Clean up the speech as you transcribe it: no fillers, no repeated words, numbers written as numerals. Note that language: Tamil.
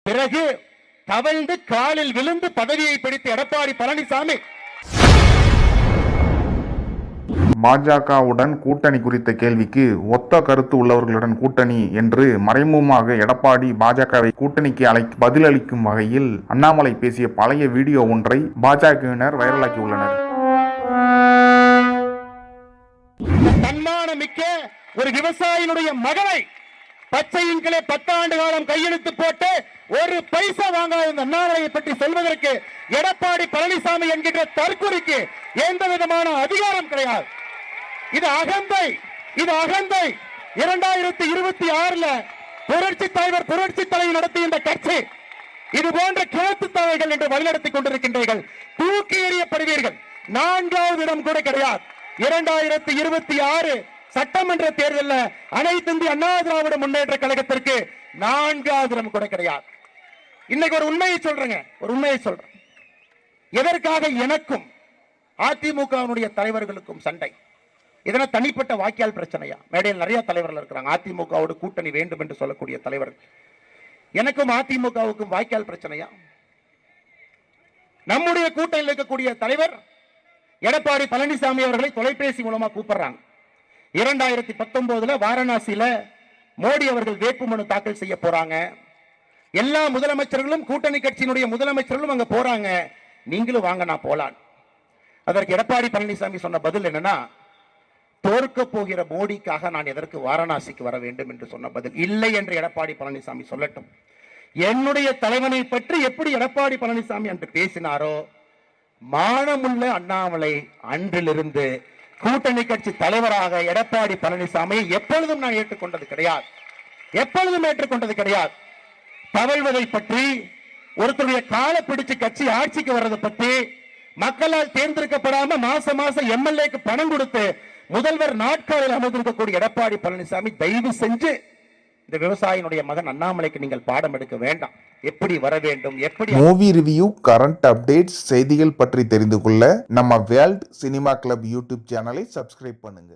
பிறகு தவழ்ந்து காலில் விழுந்து பதவியை பிடித்த எடப்பாடி பழனிசாமி பாஜகவுடன் கூட்டணி குறித்த கேள்விக்கு ஒத்த கருத்து உள்ளவர்களுடன் கூட்டணி என்று மறைமுகமாக எடப்பாடி பாஜகவை கூட்டணிக்கு பதிலளிக்கும் வகையில் அண்ணாமலை பேசிய பழைய வீடியோ ஒன்றை பாஜகவினர் வைரலாக்கியுள்ளனர். தன்மானமிக்க ஒரு விவசாயினுடைய மகனை பச்சையின் கிளை 10 ஆண்டு காலம் கையெழுத்து போட்டு ஒரு பைசா வாங்காத இந்த அண்ணாமலையை பற்றி சொல்வதற்கு எடப்பாடி பழனிசாமி என்கின்ற தற்கொலைக்கு எந்த விதமான அதிகாரம் கிடையாது. இது அகந்தை, இது அகந்தை. 2026 புரட்சி தலைவர் நடத்திய இந்த கட்சி இது போன்ற கிழத்து தலைவர்கள் என்று வழிநடத்திக் கொண்டிருக்கின்றீர்கள். தூக்கி எறியப்படுவீர்கள். 4வது இடம் கூட கிடையாது. 2026 சட்டமன்ற தேர்தலில் அனைத்து இந்திய அண்ணா திராவிட முன்னேற்ற கழகத்திற்கு 4வது இடம் கூட கிடையாது. இன்னைக்கு ஒரு உண்மையை சொல்றேங்க, ஒரு உண்மையை சொல்றேன். எதற்காக எனக்கும் அதிமுகவினுடைய தலைவர்களுக்கும் சண்டை? இதெல்லாம் தனிப்பட்ட வாக்கியால் பிரச்சனையா? மேடையில் நிறைய தலைவர்கள் இருக்கிறாங்க, அதிமுகவோடு கூட்டணி வேண்டும் என்று சொல்லக்கூடிய தலைவர்கள். எனக்கும் அதிமுகவுக்கும் வாய்க்கால் பிரச்சனையா? நம்முடைய கூட்டணியில் இருக்கக்கூடிய தலைவர் எடப்பாடி பழனிசாமி அவர்களை தொலைபேசி மூலமா கூப்பிடுறாங்க. 2019 வாரணாசியில மோடி அவர்கள் வேட்புமனு தாக்கல் செய்ய போறாங்க. எல்லா முதலமைச்சர்களும் கூட்டணி கட்சியினுடைய முதலமைச்சர்களும் அங்க போறாங்க, நீங்களும் வாங்க நான் போலான். அதற்கு எடப்பாடி பழனிசாமி சொன்ன பதில் என்னன்னா, தோற்க போகிற மோடிக்காக நான் எதற்கு வாரணாசிக்கு வர வேண்டும் என்று சொன்ன பதில். இல்லை என்று எடப்பாடி பழனிசாமி சொல்லட்டும். என்னுடைய தலைவனை பற்றி எப்படி எடப்பாடி பழனிசாமி அன்று பேசினாரோ, மானமுள்ள அண்ணாமலை அன்றிலிருந்து கூட்டணி கட்சி தலைவராக எடப்பாடி பழனிசாமி எப்பொழுதும் நான் ஏற்றுக்கொண்டது கிடையாது, எப்பொழுதும் ஏற்றுக்கொண்டது கிடையாது. தவழ்வதை பற்றி, ஒருத்தருடைய காலை பிடிச்சு கட்சி ஆட்சிக்கு வர்றதை பற்றி, மக்களால் தேர்ந்தெடுக்கப்படாம மாசம் எம்எல்ஏக்கு பணம் கொடுத்து முதல்வர் நாட்காலில் அமர்ந்திருக்கக்கூடிய எடப்பாடி பழனிசாமி, தயவு செஞ்சு இந்த விவசாயினுடைய மகன் அண்ணாமலைக்கு நீங்கள் பாடம் எடுக்க வேண்டாம். எப்படி வர வேண்டும், எப்படி மூவி ரிவ்யூ, கரண்ட் அப்டேட்ஸ், செய்திகள் பற்றி தெரிந்து கொள்ள நம்ம வேர்ல்ட் சினிமா கிளப் யூடியூப் சேனலை சப்ஸ்கிரைப் பண்ணுங்க.